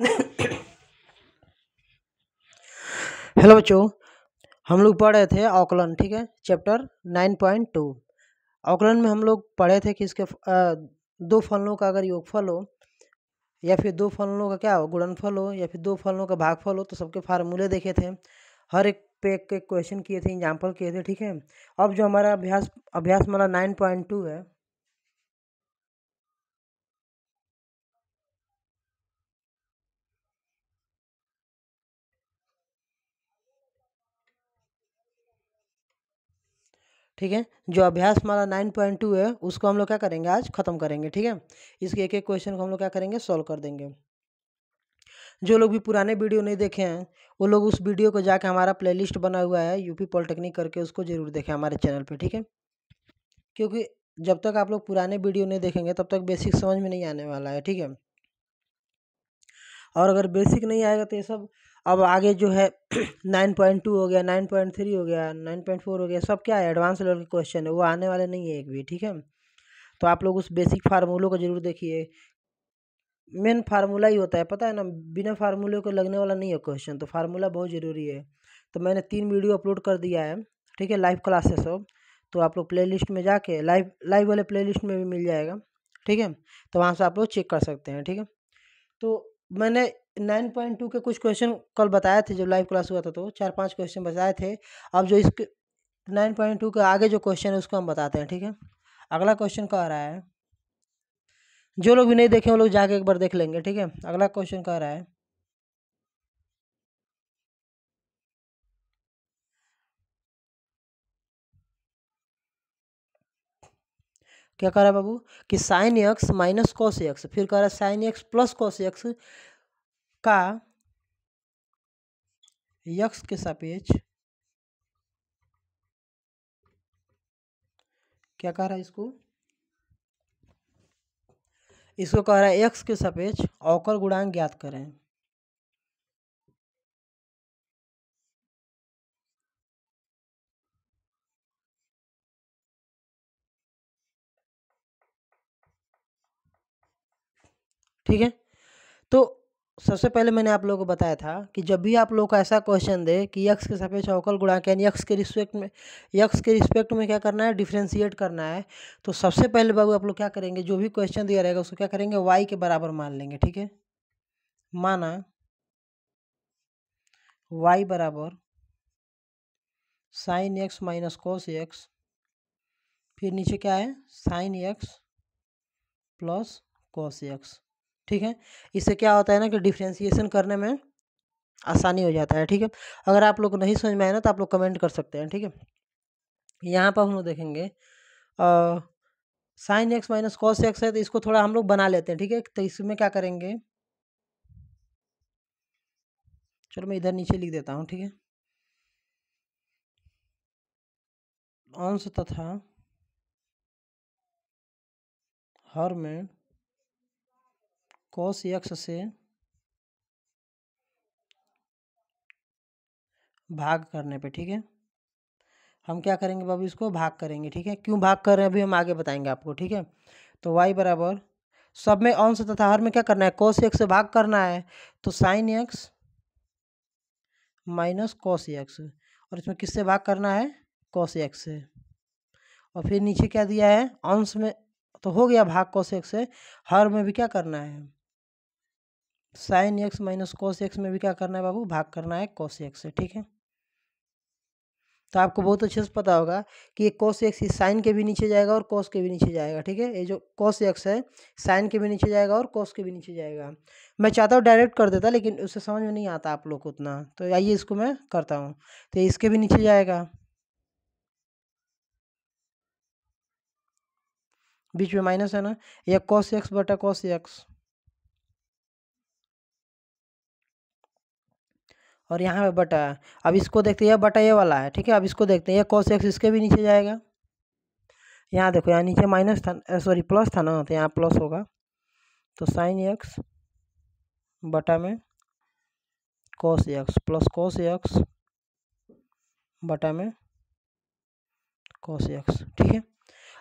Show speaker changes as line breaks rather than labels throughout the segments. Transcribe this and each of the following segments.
Hello बच्चों, हम लोग पढ़ रहे थे अवकलन। ठीक है, चैप्टर 9.2 अवकलन में हम लोग पढ़े थे कि इसके दो फलनों का अगर योगफल हो या फिर दो फलनों का क्या हो, गुणनफल हो या फिर दो फलनों का भागफल हो, तो सबके फार्मूले देखे थे। हर एक पे एक क्वेश्चन किए थे, एग्जाम्पल किए थे। ठीक है, अब जो हमारा अभ्यास हमारा 9.2 है, ठीक है, जो अभ्यास हमारा 9.2 है उसको हम लोग क्या करेंगे, आज खत्म करेंगे। ठीक है, इसके एक एक क्वेश्चन को हम लोग क्या करेंगे, सॉल्व कर देंगे। जो लोग भी पुराने वीडियो नहीं देखे हैं वो लोग उस वीडियो को जाके, हमारा प्लेलिस्ट बना हुआ है यूपी पॉलिटेक्निक करके, उसको जरूर देखें हमारे चैनल पे। ठीक है, क्योंकि जब तक आप लोग पुराने वीडियो नहीं देखेंगे तब तक बेसिक समझ में नहीं आने वाला है। ठीक है, और अगर बेसिक नहीं आएगा तो ये सब अब आगे जो है 9.2 हो गया, 9.3 हो गया, 9.4 हो गया, सब क्या है, एडवांस लेवल के क्वेश्चन है, वो आने वाले नहीं है एक भी। ठीक है, तो आप लोग उस बेसिक फार्मूलों को जरूर देखिए। मेन फार्मूला ही होता है, पता है ना, बिना फार्मूले को लगने वाला नहीं है क्वेश्चन, तो फार्मूला बहुत ज़रूरी है। तो मैंने 3 वीडियो अपलोड कर दिया है। ठीक है, लाइव क्लासेस सब, तो आप लोग प्लेलिस्ट में जाके लाइव वाले प्लेलिस्ट में भी मिल जाएगा। ठीक है, तो वहाँ से आप लोग चेक कर सकते हैं। ठीक है, तो मैंने 9.2 के कुछ क्वेश्चन कल बताए थे, जब लाइव क्लास हुआ था तो 4-5 क्वेश्चन बताए थे। अब जो इसके 9.2 के आगे जो क्वेश्चन है उसको हम बताते हैं। ठीक है, अगला क्वेश्चन कह रहा है, जो लोग भी नहीं देखे वो लोग जाके एक बार देख लेंगे। ठीक है, अगला क्वेश्चन कह रहा है, क्या कह रहा है बाबू, कि sine x minus cos x, फिर कह रहा है sine x plus cos x का एक्स के सापेक्ष, क्या कह रहा है इसको, इसको कह रहा है एक्स के सापेक्ष अवकल गुणांक ज्ञात करें। ठीक है, तो सबसे पहले मैंने आप लोगों को बताया था कि जब भी आप लोग को ऐसा क्वेश्चन दे कि एक्स के सापेक्ष अवकल गुणांक, यानी एक्स के रिस्पेक्ट में क्या करना है, डिफ्रेंशिएट करना है, तो सबसे पहले बाबू आप लोग क्या करेंगे, जो भी क्वेश्चन दिया रहेगा उसको क्या करेंगे, वाई के बराबर मान लेंगे। ठीक है, माना वाई बराबर sine x minus cos x, फिर नीचे क्या है, sine x plus cos x. ठीक है, इससे क्या होता है ना कि डिफ्रेंशिएशन करने में आसानी हो जाता है। ठीक है, अगर आप लोग को नहीं समझ में आए ना तो आप लोग कमेंट कर सकते हैं। ठीक है, यहाँ पर हम लोग देखेंगे sine x minus cos x है, तो इसको थोड़ा हम लोग बना लेते हैं। ठीक है, तो इसमें क्या करेंगे, चलो मैं इधर नीचे लिख देता हूँ। ठीक है, अंश तथा हर में कॉस एक्स से भाग करने पे, ठीक है, हम क्या करेंगे बाबू, इसको भाग करेंगे। ठीक है, क्यों भाग कर रहे हैं अभी हम आगे बताएंगे आपको। ठीक है, तो y बराबर, सब में अंश तथा हर में क्या करना है, cos x से भाग करना है, तो sin x minus cos x, और इसमें किससे भाग करना है, cos x से, और फिर नीचे क्या दिया है, अंश में तो हो गया भाग cos x से, हर में भी क्या करना है, sin x minus cos x में भी क्या करना है बाबू, भाग करना है cos x से। ठीक है, तो आपको बहुत अच्छे से पता होगा कि ये cos x इस साइन के भी नीचे जाएगा और cos के भी नीचे जाएगा। ठीक है, ये जो cos x है साइन के भी नीचे जाएगा और cos के भी नीचे जाएगा। मैं चाहता हूँ डायरेक्ट कर देता, लेकिन उससे समझ में नहीं आता आप लोग को उतना, तो आइए इसको मैं करता हूँ। तो इसके भी नीचे जाएगा, बीच में माइनस है ना, यह cos x बटा cos x, और यहाँ पे बटा। अब इसको देखते हैं, यह बटा ये वाला है। ठीक है, अब इसको देखते हैं, यह cos x इसके भी नीचे जाएगा। यहाँ देखो, यहाँ नीचे माइनस था, सॉरी प्लस था ना, तो यहाँ प्लस होगा, तो साइन एक्स बटा में cos x plus cos x बटा में cos एक्स। ठीक है,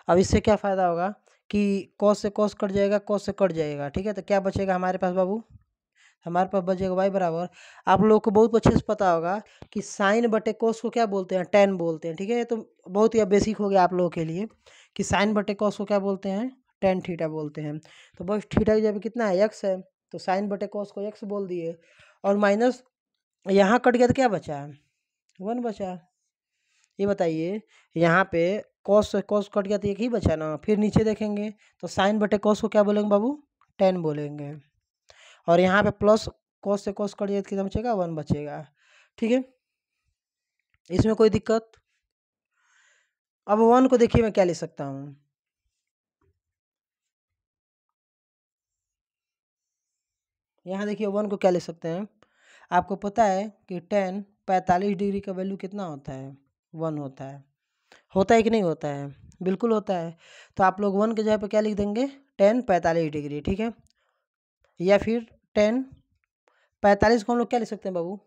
अब इससे क्या फ़ायदा होगा कि cos से cos कट जाएगा, cos से कट जाएगा। ठीक है, तो क्या बचेगा हमारे पास बाबू, हमारे पास बचेगा y बराबर, आप लोग को बहुत अच्छे से पता होगा कि साइन बटे कोस को क्या बोलते हैं, टेन बोलते हैं, ठीक है। तो बहुत ही बेसिक हो गया आप लोगों के लिए कि साइन बटे कोस को क्या बोलते हैं, टेन थीटा बोलते हैं। तो बस थीटा की जब कितना है, एक्स है, तो साइन बटे कोस को एक्स बोल दिए, और माइनस यहाँ कट गया तो क्या बचा, वन बचा। ये बताइए, यहाँ पे कॉस से कॉस कट गया तो एक ही बचा ना। फिर नीचे देखेंगे तो साइन बटे कॉस को क्या बोलेंगे बाबू, टेन बोलेंगे, और यहाँ पे प्लस कॉस से कॉस कट गया तो कितना बचेगा, वन बचेगा, ठीक है। इसमें कोई दिक्कत। अब वन को देखिए मैं क्या ले सकता हूँ, यहाँ देखिए वन को क्या ले सकते हैं। आपको पता है कि टेन 45 डिग्री का वैल्यू कितना होता है, वन होता है कि नहीं होता है, बिल्कुल होता है। तो आप लोग वन के जगह पे क्या लिख देंगे, टेन 45 डिग्री, ठीक है। या फिर टेन 45 को हम लोग क्या लिख सकते हैं बाबू,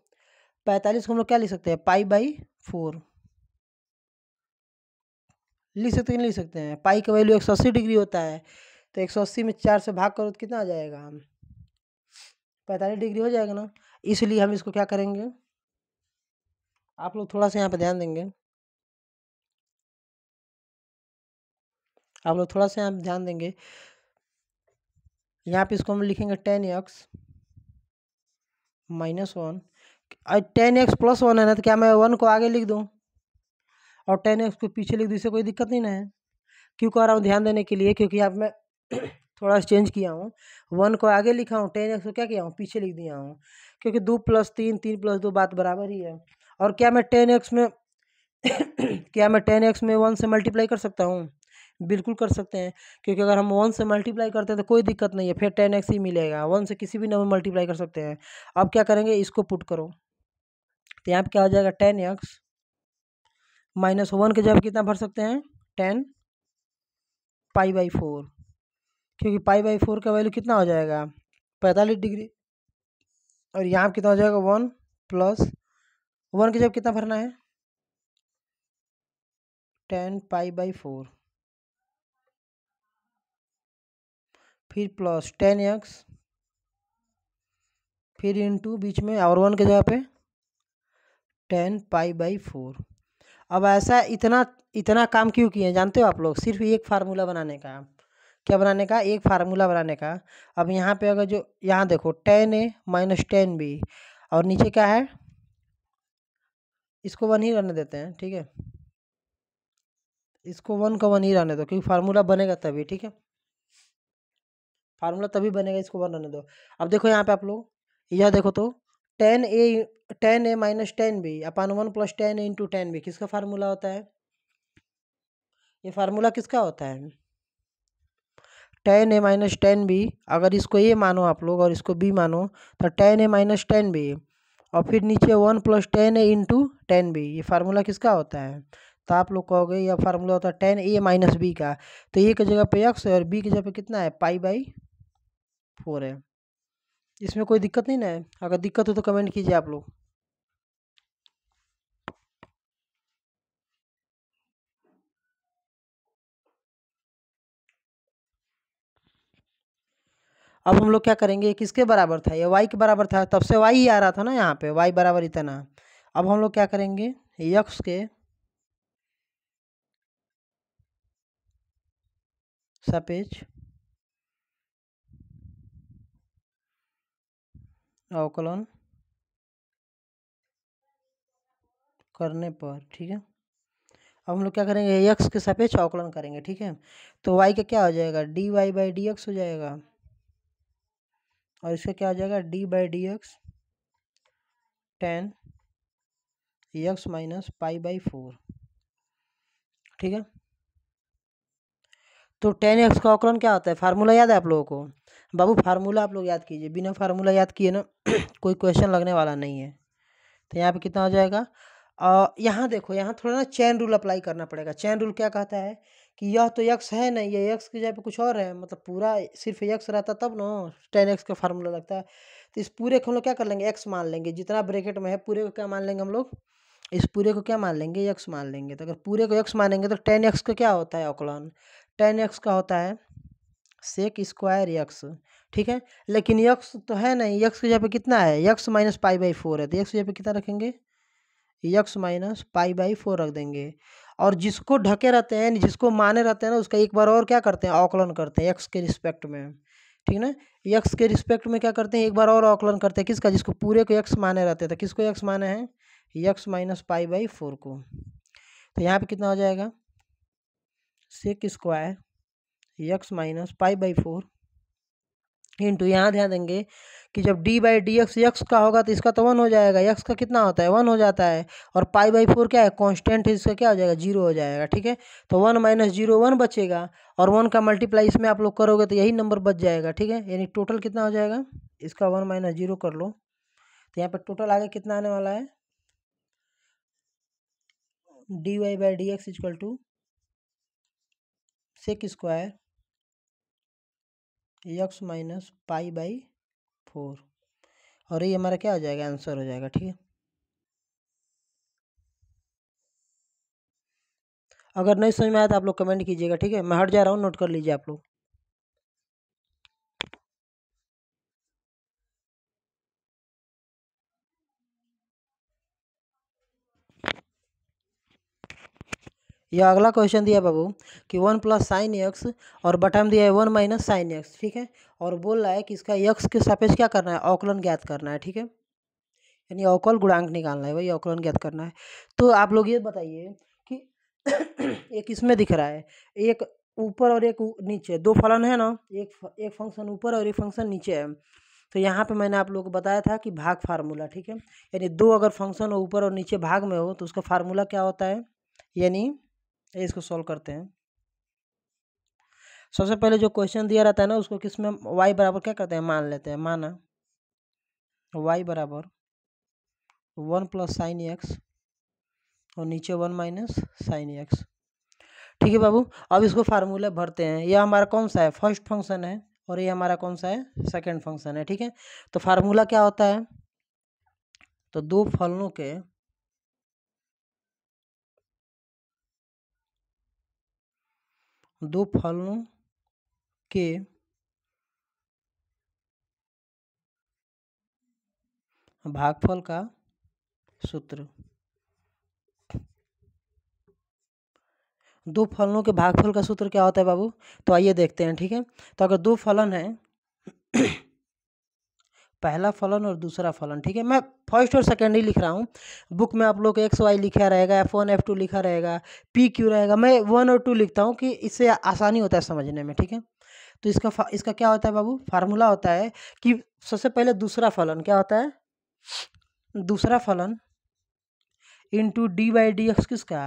45 को हम लोग क्या लिख सकते हैं, पाई बाई 4 लिख सकते हैं, नहीं लिख सकते हैं। पाई का वैल्यू 180 डिग्री होता है, तो 180 में 4 से भाग करो तो कितना आ जाएगा, 45 डिग्री हो जाएगा ना। इसलिए हम इसको क्या करेंगे, आप लोग थोड़ा सा यहाँ पे ध्यान देंगे, आप लोग थोड़ा सा यहाँ ध्यान देंगे। यहाँ पे इसको हम लिखेंगे 10x minus one, 10x plus one है ना, तो क्या मैं वन को आगे लिख दूँ और 10x को पीछे लिख दूँ, इससे कोई दिक्कत नहीं ना है। क्यों कह रहा हूँ ध्यान देने के लिए, क्योंकि आप मैं थोड़ा सा चेंज किया हूँ, वन को आगे लिखा हूँ, 10x को क्या किया हूँ, पीछे लिख दिया हूँ, क्योंकि 2 + 3 3 + 2 बात बराबर ही है। और क्या मैं 10x में क्या मैं 10x में 1 से मल्टीप्लाई कर सकता हूँ, बिल्कुल कर सकते हैं, क्योंकि अगर हम 1 से मल्टीप्लाई करते हैं तो कोई दिक्कत नहीं है, फिर 10x ही मिलेगा, 1 से किसी भी नंबर मल्टीप्लाई कर सकते हैं। अब क्या करेंगे, इसको पुट करो, तो यहाँ पे क्या हो जाएगा, 10x माइनस वन के जगह कितना भर सकते हैं, 10 पाई बाई 4, क्योंकि पाई बाई 4 का वैल्यू कितना हो जाएगा, 45 डिग्री, और यहाँ पे कितना हो जाएगा, 1 प्लस वन की जगह कितना भरना है, 10 पाई बाई 4, फिर प्लस 10x, फिर इंटू बीच में और वन की जगह पे 10 पाई बाई 4। अब ऐसा इतना इतना काम क्यों किए जानते हो आप लोग, सिर्फ एक फार्मूला बनाने का, क्या बनाने का, एक फार्मूला बनाने का। अब यहाँ पे अगर जो यहाँ देखो 10a माइनस 10b, और नीचे क्या है, इसको वन ही रहने देते हैं, ठीक है, इसको वन का वन ही रहने दो, क्योंकि फार्मूला बनेगा तभी, ठीक है, फार्मूला तभी बनेगा, इसको वन रहने दो। अब देखो यहाँ पे आप लोग यह देखो तो 10a माइनस 10b अपन 1 + 10a इंटू 10b किसका फार्मूला होता है, ये फार्मूला किसका होता है, 10a माइनस 10b। अगर इसको a मानो आप लोग और इसको b मानो, तो 10a माइनस 10b, और फिर नीचे 1 + 10a इंटू 10b, ये फार्मूला किसका होता है। तो आप लोग कहोगे यह फार्मूला होता है 10a माइनस b का। तो a की जगह पे x है और b की जगह पे कितना है, पाई बाई 4 है। इसमें कोई दिक्कत नहीं ना है, अगर दिक्कत हो तो कमेंट कीजिए आप लोग। अब हम लोग क्या करेंगे, ये किसके बराबर था, ये y के बराबर था, तब से y ही आ रहा था ना यहाँ पे, y बराबर इतना। अब हम लोग क्या करेंगे, x के सापेक्ष अवकलन करने पर, ठीक है। अब हम लोग क्या करेंगे, x के सापेक्ष अवकलन करेंगे, ठीक है। तो y का क्या हो जाएगा, dy/dx हो जाएगा, और इसका क्या हो जाएगा, d/dx tan x minus pi by 4, ठीक है। तो 10x का अवकलन क्या होता है, फार्मूला याद है आप लोगों को, बाबू फार्मूला आप लोग याद कीजिए, बिना फार्मूला याद किए ना कोई क्वेश्चन लगने वाला नहीं है। तो यहाँ पे कितना हो जाएगा, यहाँ देखो, यहाँ थोड़ा ना चेन रूल अप्लाई करना पड़ेगा। चेन रूल क्या कहता है कि यह तो x है नहीं, ये x की जगह पे कुछ और है, मतलब पूरा सिर्फ x रहता तब ना 10x का फार्मूला लगता है। तो इस पूरे को हम लोग क्या कर लेंगे, x मान लेंगे, जितना ब्रैकेट में है पूरे को क्या मान लेंगे हम लोग, इस पूरे को क्या मान लेंगे, x मान लेंगे। तो अगर पूरे को x मानेंगे तो 10x का क्या होता है अवकलन, 10x का होता है सेक स्क्वायर यक्स, ठीक है। लेकिन यक्स तो है नहीं, यक्स की जगह पे कितना है, यक्स माइनस पाई बाई 4 है, तो यक्स की जगह पे कितना रखेंगे, यक्स माइनस पाई बाई 4 रख देंगे। और जिसको ढके रहते हैं, जिसको माने रहते हैं ना, उसका एक बार और क्या करते हैं, अवकलन करते हैं यक्स के रिस्पेक्ट में, ठीक ना। यक्स के रिस्पेक्ट में क्या करते हैं, एक बार और अवकलन करते हैं, किसका, जिसको पूरे को यक्स माने रहते हैं, तो किसको यक्स माने हैं, यक्स माइनस पाई बाई 4 को। तो यहाँ पे कितना हो जाएगा, sec square x minus pi by 4 into, यहाँ ध्यान देंगे कि जब d by D x x का होगा तो इसका तो 1 हो जाएगा, यक्स का कितना होता है 1 हो जाता है, और पाई बाई 4 क्या है, कांस्टेंट है, इसका क्या हो जाएगा 0 हो जाएगा, ठीक है। तो 1 माइनस 0 1 बचेगा, और 1 का मल्टीप्लाई इसमें आप लोग करोगे तो यही नंबर बच जाएगा, ठीक है। यानी टोटल कितना हो जाएगा, इसका 1 माइनस 0 कर लो, तो यहाँ पर टोटल आगे कितना आने वाला है, d y by D x equal to sec square x minus pi by 4, और ये हमारा क्या हो जाएगा, आंसर हो जाएगा, ठीक है। अगर नहीं समझ में आया तो आप लोग कमेंट कीजिएगा, ठीक है। मैं हट जा रहा हूँ, नोट कर लीजिए आप लोग। यह अगला क्वेश्चन दिया बाबू कि 1 प्लस साइन एक्स, और बटा में दिया है 1 माइनस साइन एक्स, ठीक है। और बोल रहा है कि इसका एक्स के सापेक्ष क्या करना है, अवकलन ज्ञात करना है, ठीक है। यानी अवकल गुणांक निकालना है, वही अवकलन ज्ञात करना है। तो आप लोग ये बताइए कि एक इसमें दिख रहा है, एक ऊपर और एक नीचे, दो फलन है ना, एक फंक्शन ऊपर और एक फंक्शन नीचे है। तो यहाँ पे मैंने आप लोगों को बताया था कि भाग फार्मूला, ठीक है। यानी दो अगर फंक्शन ऊपर और नीचे भाग में हो तो उसका फार्मूला क्या होता है, यानी इसको सॉल्व करते हैं। सबसे पहले जो क्वेश्चन दिया रहता है ना, उसको किसमें y बराबर क्या करते हैं, मान लेते हैं, माना y बराबर 1 प्लस साइन एक्स, और नीचे 1 माइनस साइन एक्स, ठीक है बाबू। अब इसको फार्मूले भरते हैं, यह हमारा कौन सा है, फर्स्ट फंक्शन है, और ये हमारा कौन सा है, सेकंड फंक्शन है, ठीक है। तो फार्मूला क्या होता है, तो दो फलनों के के भागफल का सूत्र, दो फलनों के भागफल का सूत्र क्या होता है बाबू, तो आइए देखते हैं, ठीक है। तो अगर दो फलन है, पहला फलन और दूसरा फलन, ठीक है। मैं फर्स्ट और सेकेंड ही लिख रहा हूँ, बुक में आप लोग एक्स वाई लिखा रहेगा, F1 F2 लिखा रहेगा, PQ रहेगा, मैं 1 और 2 लिखता हूँ कि इससे आसानी होता है समझने में, ठीक है। तो इसका क्या होता है बाबू, फार्मूला होता है कि सबसे पहले दूसरा फलन क्या होता है, दूसरा फलन into D by D x किसका,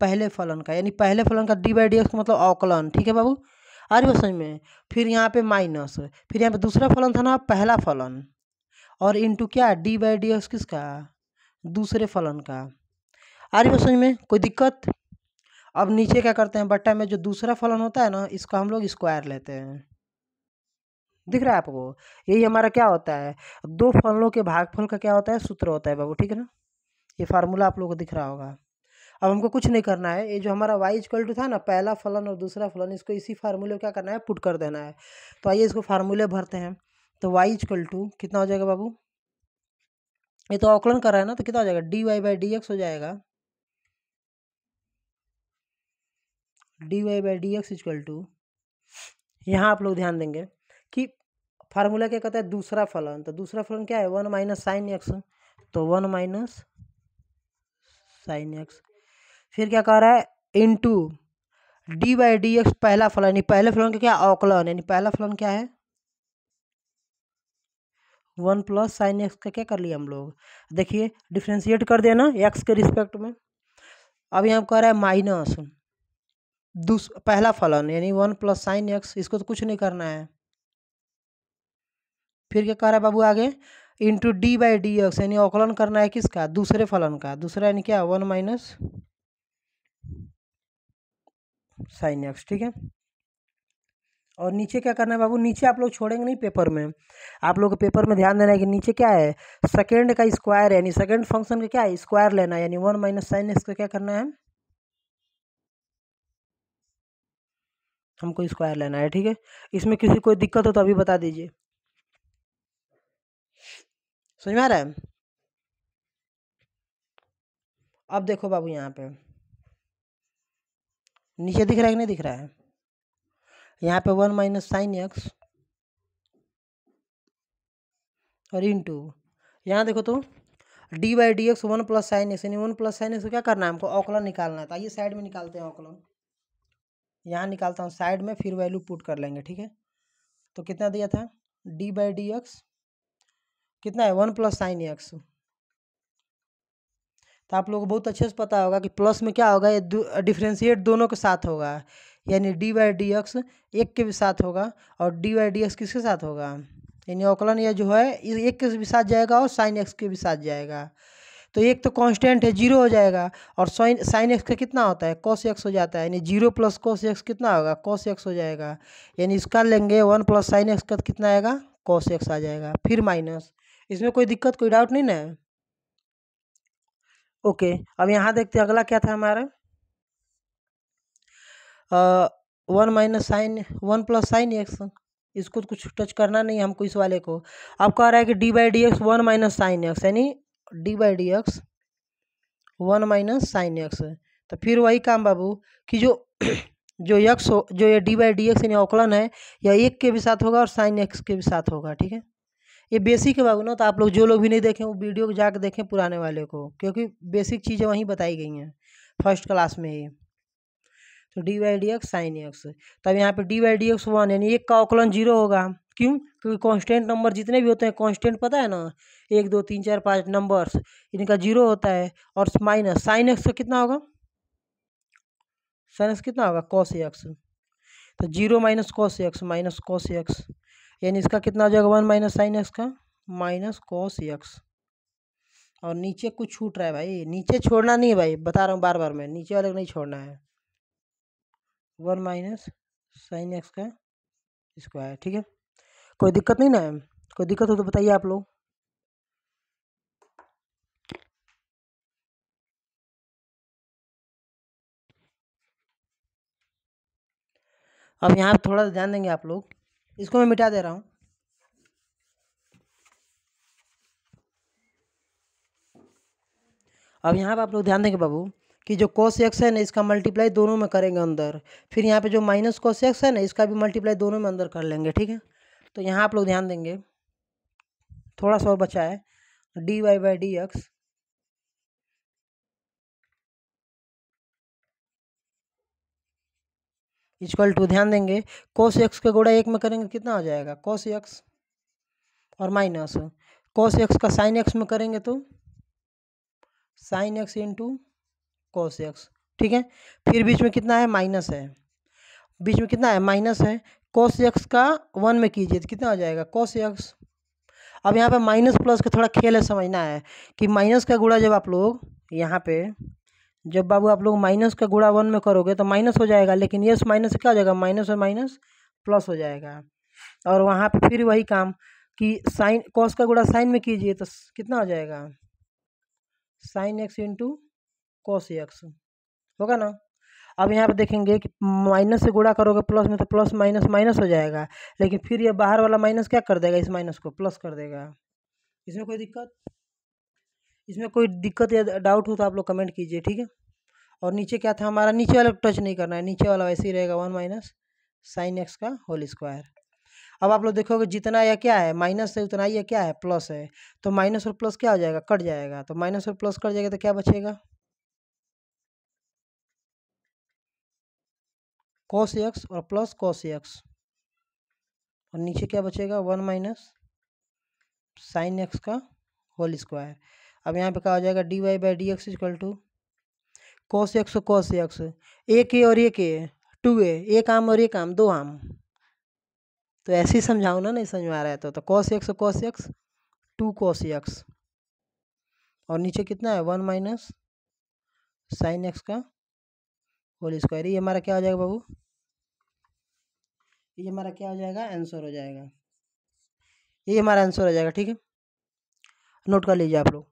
पहले फलन का, यानी पहले फलन का डी बाई डी एक्स मतलब अवकलन, ठीक है बाबू। आ रही बात समझ में। फिर यहाँ पे माइनस, फिर यहाँ पे दूसरा फलन था ना पहला फलन, और इंटू क्या, डी बाई डी एक्स किसका, दूसरे फलन का। आ रही बात समझ में, कोई दिक्कत। अब नीचे क्या करते हैं, बट्टा में जो दूसरा फलन होता है ना, इसका हम लोग स्क्वायर लेते हैं, दिख रहा है आपको। यही हमारा क्या होता है, दो फलनों के भागफल का क्या होता है, सूत्र होता है बाबू, ठीक है ना। ये फार्मूला आप लोगों को दिख रहा होगा। अब हमको कुछ नहीं करना है, ये जो हमारा y इक्वल टू था ना, पहला फलन और दूसरा फलन, इसको इसी फार्मूले में क्या करना है, पुट कर देना है। तो आइए इसको फार्मूले भरते हैं। तो y इक्वल टू कितना हो जाएगा बाबू, ये तो अवकलन कर रहा है ना, तो कितना हो जाएगा, d y by D x हो जाएगा, d y by D x equal to, यहाँ आप लोग ध्यान देंगे कि फार्मूला क्या कहता है, दूसरा फलन, तो दूसरा फलन क्या है, 1 माइनस साइन एक्स, तो 1 माइनस साइन एक्स, फिर क्या कह रहा है, into D by D x पहला फलन, यानी पहले फलन का क्या अवकलन, यानी पहला फलन क्या है 1 प्लस साइन एक्स का क्या कर लिया हम लोग, देखिए डिफ्रेंशिएट कर देना एक्स के रिस्पेक्ट में। अब यहाँ कह रहा है माइनस पहला फलन यानी 1 प्लस साइन एक्स, इसको तो कुछ नहीं करना है। फिर क्या कह रहा है बाबू आगे, into D by D x, यानी अवकलन करना है किसका, दूसरे फलन का, दूसरा यानी क्या 1 माइनस साइन एक्स, ठीक है। और नीचे क्या करना है बाबू, नीचे आप लोग छोड़ेंगे नहीं पेपर में, आप लोग के पेपर में ध्यान देना है कि नीचे क्या है, सेकेंड का स्क्वायर है, यानी सेकेंड फंक्शन का क्या है, स्क्वायर लेना है, यानी 1 माइनस साइन एक्स का क्या करना है, हमको स्क्वायर लेना है, ठीक है। इसमें किसी कोई दिक्कत हो तो अभी बता दीजिए। समझ में आ रहा है? अब देखो बाबू, यहाँ पे नीचे दिख रहा है कि नहीं दिख रहा है? यहाँ पे 1 माइनस साइन एक्स और इंटू, यहाँ देखो तो D by D X 1 plus sine X, यानी 1 प्लस साइन एक्स क्या करना है हमको? अवकलन निकालना है। तो आइए साइड में निकालते हैं अवकलन। यहाँ निकालता हूँ साइड में, फिर वैल्यू पुट कर लेंगे, ठीक है। तो कितना दिया था? डी बाई डी एक्स कितना है? 1 प्लस साइन एक्स। तो आप लोगों को बहुत अच्छे से पता होगा कि प्लस में क्या होगा, ये डिफ्रेंशिएट दोनों के साथ होगा, यानी डी बाई डी एक्स एक के भी साथ होगा और डी बाई डी एक्स किसके साथ होगा? यानी अवकलन यह जो है एक के भी साथ जाएगा और साइन एक्स के भी साथ जाएगा। तो एक तो कांस्टेंट है, जीरो हो जाएगा, और साइन एक्स का कितना होता है? कॉस एक्स हो जाता है, यानी जीरो प्लस कॉस एक्स कितना होगा? कॉस एक्स हो जाएगा। यानी इसका लेंगे 1 प्लस साइन एक्स का कितना आएगा? कॉस एक्स आ जाएगा। फिर माइनस, इसमें कोई दिक्कत, कोई डाउट नहीं ना? ओके, अब यहाँ देखते हैं अगला क्या था हमारा। 1 minus sine 1 plus sine x, इसको तो कुछ टच करना नहीं हमको इस वाले को। अब कह रहा है कि D by D X 1 minus sine X, यानी D by D X 1 minus sine X. तो फिर वही काम बाबू कि जो जो एक्स हो, जो ये डी बाई डी एक्स यानी अवकलन है, या एक के भी साथ होगा और साइन एक्स के भी साथ होगा, ठीक है। ये बेसिक है बाबू ना, तो आप लोग जो लोग भी नहीं देखें वो वीडियो को जाकर देखें पुराने वाले को, क्योंकि बेसिक चीज़ें वहीं बताई गई हैं फर्स्ट क्लास में ही। तो D by D x sine x, तब यहाँ पे डी बाई डी एक्स 1, यानी एक का अवकलन 0 होगा। क्यों? क्योंकि कांस्टेंट नंबर जितने भी होते हैं, कांस्टेंट पता है ना, 1 2 3 4 5 नंबर्स, इनका 0 होता है। और माइनस साइन एक्स का कितना होगा? साइन एक्स कितना होगा? Cos x. तो 0 माइनस कॉस एक्स, यानी इसका कितना हो जाएगा? 1 माइनस साइन एक्स का माइनस कॉस एक्स। और नीचे कुछ छूट रहा है भाई, नीचे छोड़ना नहीं है भाई, बता रहा हूँ बार बार, मैं नीचे वाले को नहीं छोड़ना है। 1 माइनस साइन एक्स का स्क्वायर, ठीक है। कोई दिक्कत नहीं ना है? कोई दिक्कत हो तो बताइए आप लोग। अब यहाँ थोड़ा ध्यान देंगे आप लोग, इसको मैं मिटा दे रहा हूँ। अब यहाँ पे आप लोग ध्यान देंगे बाबू कि जो cos x है ना, इसका मल्टीप्लाई दोनों में करेंगे अंदर, फिर यहाँ पे जो माइनस cos x है ना, इसका भी मल्टीप्लाई दोनों में अंदर कर लेंगे, ठीक है। तो यहाँ आप लोग ध्यान देंगे, थोड़ा सा और बचा है, d y by D x equal to, ध्यान देंगे, cos x का गुणा एक में करेंगे कितना हो जाएगा? cos x, और माइनस cos x का साइन x में करेंगे तो sine x into cos x, ठीक है। फिर बीच में कितना है? माइनस है, बीच में कितना है? माइनस है। cos एक्स का 1 में कीजिए तो कितना हो जाएगा? cos x. अब यहाँ पे माइनस प्लस का थोड़ा खेल है, समझना है कि माइनस का गुणा जब आप लोग यहाँ पे, जब बाबू आप लोग माइनस का गुणा 1 में करोगे तो माइनस हो जाएगा, लेकिन ये माइनस से क्या हो जाएगा? माइनस और माइनस प्लस हो जाएगा। और वहाँ पे फिर वही काम कि साइन कॉस का गुणा साइन में कीजिए तो कितना हो जाएगा? Sine x into cos x, होगा ना। अब यहाँ पे देखेंगे कि माइनस से गुणा करोगे प्लस में तो प्लस माइनस माइनस हो जाएगा, लेकिन फिर ये बाहर वाला माइनस क्या कर देगा? इस माइनस को प्लस कर देगा। इसमें कोई दिक्कत? इसमें कोई दिक्कत या डाउट हो तो आप लोग कमेंट कीजिए, ठीक है। और नीचे क्या था हमारा? नीचे वाला टच नहीं करना है, नीचे वाला वैसे ही रहेगा 1 माइनस साइन एक्स का होल स्क्वायर। अब आप लोग देखोगे जितना या क्या है माइनस है, उतना ही क्या है? प्लस है। तो माइनस और प्लस क्या हो जाएगा? कट जाएगा। तो माइनस और प्लस कट जाएगा तो क्या बचेगा? कॉस एक्स और प्लस कॉस एक्स, और नीचे क्या बचेगा? 1 माइनस साइन एक्स का होल स्क्वायर। अब यहाँ पे क्या हो जाएगा? D y by D x equal to cos x और कॉस एक्स, एक ए और एक ए, 2a, एक आम और एक आम, 2 आम। तो ऐसे ही समझाऊँ ना, नहीं समझ में आ रहा है तो कॉस एक्स और कॉस एक्स 2 कॉस एक्स, और नीचे कितना है? 1 माइनस साइन एक्स का होल स्क्वायर। ये हमारा क्या हो जाएगा बाबू? ये हमारा क्या हो जाएगा? आंसर हो जाएगा। ये हमारा आंसर हो जाएगा, ठीक है। नोट कर लीजिए आप लोग।